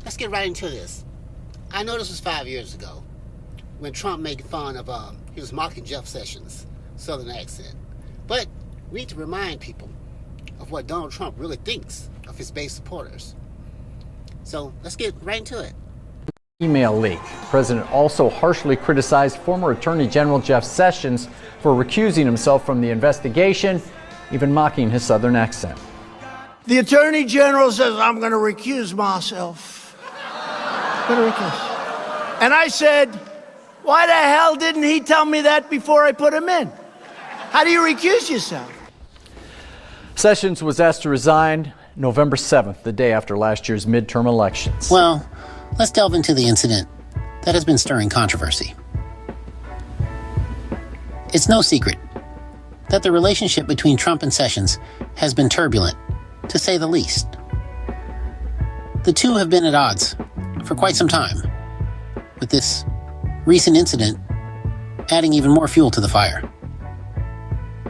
let's get right into this. I know this was 5 years ago when Trump made fun of, he was mocking Jeff Sessions' Southern accent. But we need to remind people of what Donald Trump really thinks of his base supporters. So let's get right into it. Email leak. The president also harshly criticized former Attorney General Jeff Sessions for recusing himself from the investigation, even mocking his Southern accent. The Attorney General says, I'm going to recuse myself. And I said, why the hell didn't he tell me that before I put him in? How do you recuse yourself? Sessions was asked to resign November 7th, the day after last year's midterm elections. Well, let's delve into the incident that has been stirring controversy. It's no secret that the relationship between Trump and Sessions has been turbulent, to say the least. The two have been at odds for quite some time, with this recent incident adding even more fuel to the fire.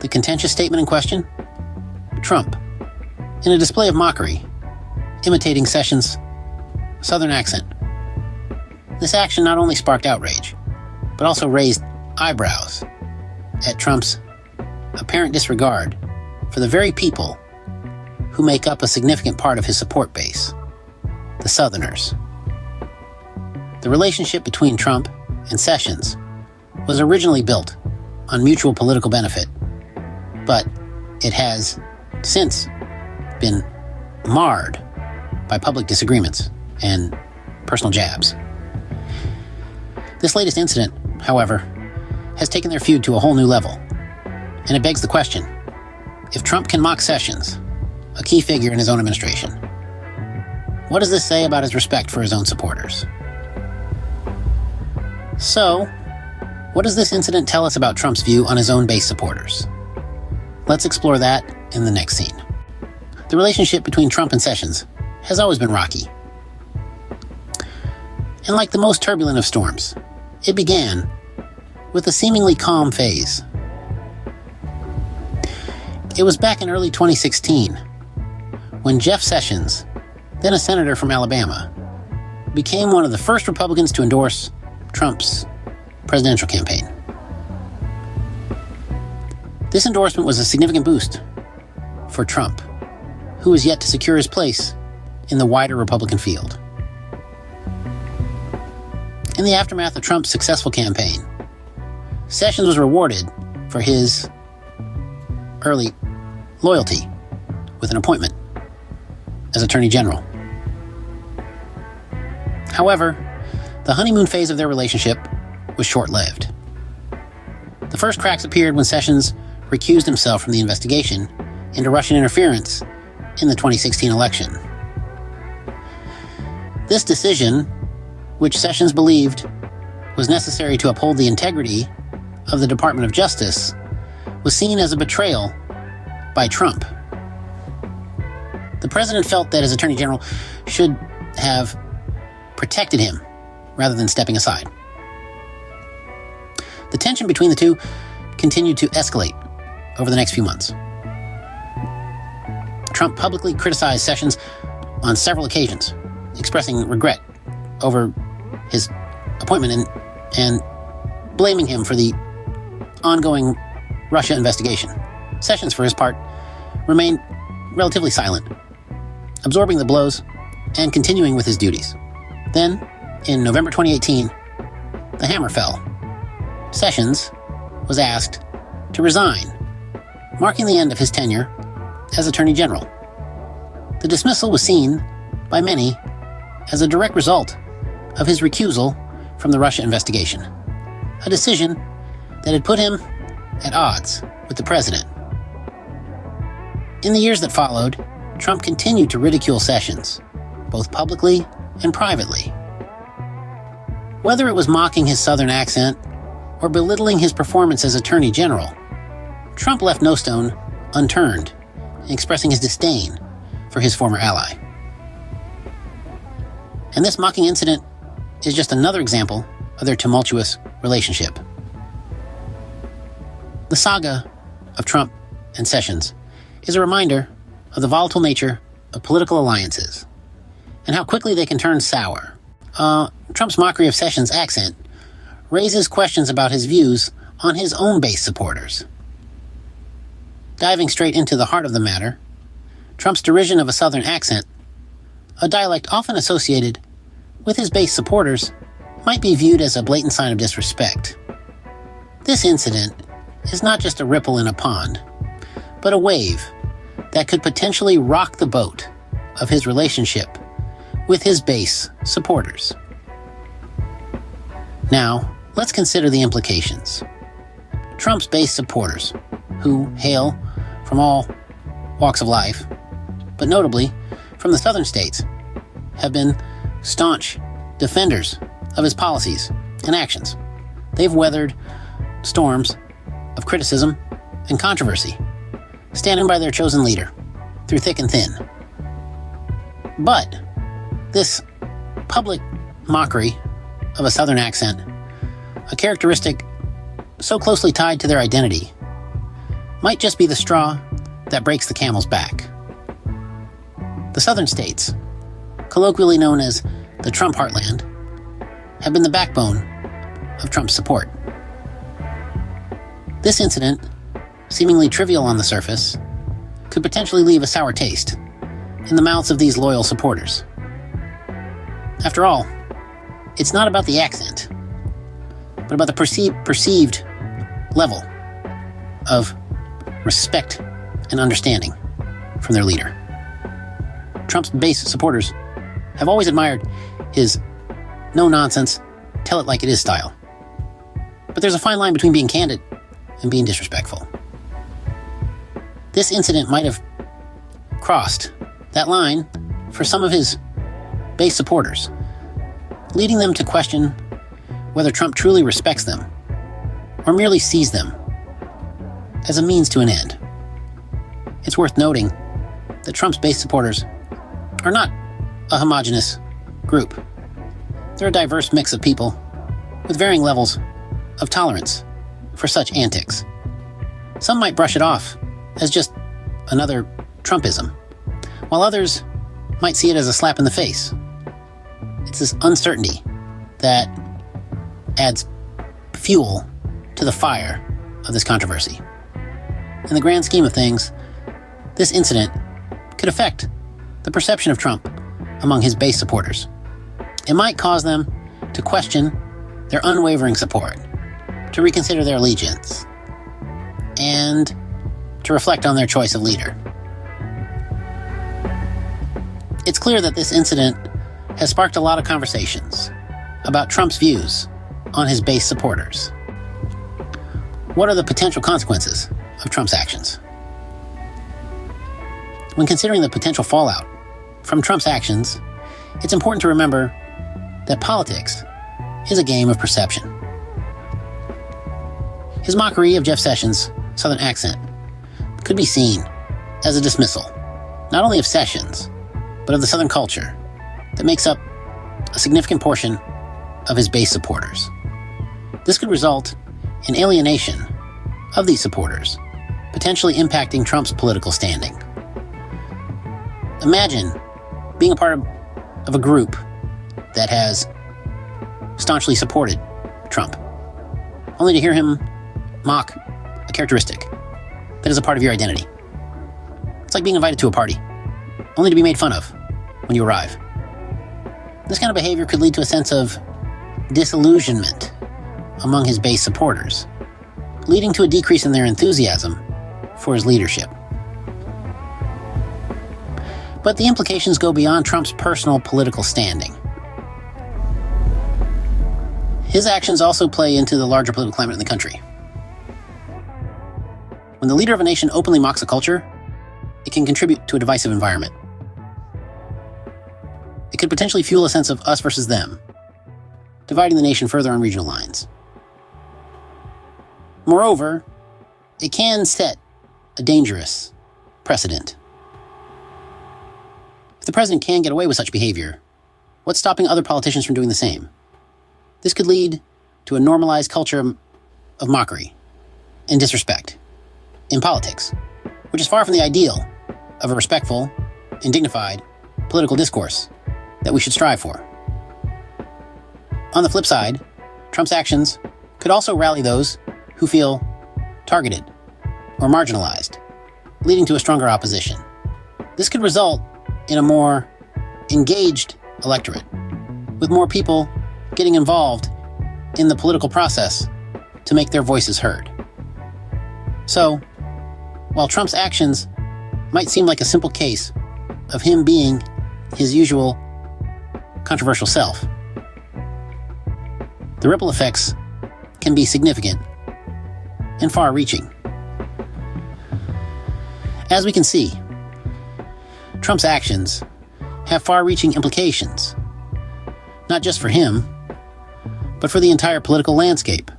The contentious statement in question? Trump, in a display of mockery, imitating Sessions' Southern accent. This action not only sparked outrage, but also raised eyebrows at Trump's apparent disregard for the very people who make up a significant part of his support base, the Southerners. The relationship between Trump and Sessions was originally built on mutual political benefit, but it has since been marred by public disagreements and personal jabs. This latest incident, however, has taken their feud to a whole new level, and it begs the question, if Trump can mock Sessions, a key figure in his own administration, what does this say about his respect for his own supporters? So, what does this incident tell us about Trump's view on his own base supporters? Let's explore that in the next scene. The relationship between Trump and Sessions has always been rocky. And like the most turbulent of storms, it began with a seemingly calm phase. It was back in early 2016 when Jeff Sessions, then a senator from Alabama, became one of the first Republicans to endorse Trump's presidential campaign. This endorsement was a significant boost for Trump, who was yet to secure his place in the wider Republican field. In the aftermath of Trump's successful campaign, Sessions was rewarded for his early loyalty with an appointment as Attorney General. However, the honeymoon phase of their relationship was short-lived. The first cracks appeared when Sessions recused himself from the investigation into Russian interference in the 2016 election. This decision, which Sessions believed was necessary to uphold the integrity of the Department of Justice, was seen as a betrayal by Trump. The president felt that his Attorney General should have protected him rather than stepping aside. The tension between the two continued to escalate over the next few months. Trump publicly criticized Sessions on several occasions, expressing regret over his appointment and blaming him for the ongoing Russia investigation. Sessions, for his part, remained relatively silent, absorbing the blows and continuing with his duties. Then, in November 2018, the hammer fell. Sessions was asked to resign, marking the end of his tenure as Attorney General. The dismissal was seen by many as a direct result of his recusal from the Russia investigation, a decision that had put him at odds with the president. In the years that followed, Trump continued to ridicule Sessions, both publicly and privately. Whether it was mocking his Southern accent or belittling his performance as Attorney General, Trump left no stone unturned in expressing his disdain for his former ally. And this mocking incident is just another example of their tumultuous relationship. The saga of Trump and Sessions is a reminder of the volatile nature of political alliances and how quickly they can turn sour. Trump's mockery of Sessions' accent raises questions about his views on his own base supporters. Diving straight into the heart of the matter, Trump's derision of a Southern accent, a dialect often associated with his base supporters, might be viewed as a blatant sign of disrespect. This incident is not just a ripple in a pond, but a wave that could potentially rock the boat of his relationship with his base supporters. Now, let's consider the implications. Trump's base supporters, who hail from all walks of life, but notably from the southern states, have been staunch defenders of his policies and actions. They've weathered storms of criticism and controversy, standing by their chosen leader through thick and thin. But this public mockery of a Southern accent, a characteristic so closely tied to their identity, might just be the straw that breaks the camel's back. The Southern states, colloquially known as the Trump heartland, have been the backbone of Trump's support. This incident, seemingly trivial on the surface, could potentially leave a sour taste in the mouths of these loyal supporters. After all, it's not about the accent, but about the perceived level of respect and understanding from their leader. Trump's base supporters have always admired his no-nonsense, tell-it-like-it-is style. But there's a fine line between being candid and being disrespectful. This incident might have crossed that line for some of his base supporters, leading them to question whether Trump truly respects them or merely sees them as a means to an end. It's worth noting that Trump's base supporters are not a homogeneous group. They're a diverse mix of people with varying levels of tolerance for such antics. Some might brush it off as just another Trumpism, while others might see it as a slap in the face. It's this uncertainty that adds fuel to the fire of this controversy. In the grand scheme of things, this incident could affect the perception of Trump among his base supporters. It might cause them to question their unwavering support, to reconsider their allegiance, and to reflect on their choice of leader. It's clear that this incident has sparked a lot of conversations about Trump's views on his base supporters. What are the potential consequences of Trump's actions? When considering the potential fallout from Trump's actions, it's important to remember that politics is a game of perception. His mockery of Jeff Sessions' Southern accent could be seen as a dismissal, not only of Sessions, but of the Southern culture that makes up a significant portion of his base supporters. This could result in alienation of these supporters, potentially impacting Trump's political standing. Imagine being a part of a group that has staunchly supported Trump, only to hear him mock a characteristic that is a part of your identity. It's like being invited to a party, only to be made fun of when you arrive. This kind of behavior could lead to a sense of disillusionment among his base supporters, leading to a decrease in their enthusiasm for his leadership. But the implications go beyond Trump's personal political standing. His actions also play into the larger political climate in the country. When the leader of a nation openly mocks a culture, it can contribute to a divisive environment. It could potentially fuel a sense of us versus them, dividing the nation further on regional lines. Moreover, it can set a dangerous precedent. If the president can get away with such behavior, what's stopping other politicians from doing the same? This could lead to a normalized culture of mockery and disrespect in politics, which is far from the ideal of a respectful and dignified political discourse that we should strive for. On the flip side, Trump's actions could also rally those who feel targeted or marginalized, leading to a stronger opposition. This could result in a more engaged electorate, with more people getting involved in the political process to make their voices heard. So, while Trump's actions might seem like a simple case of him being his usual controversial self, the ripple effects can be significant and far-reaching. As we can see, Trump's actions have far-reaching implications, not just for him, but for the entire political landscape.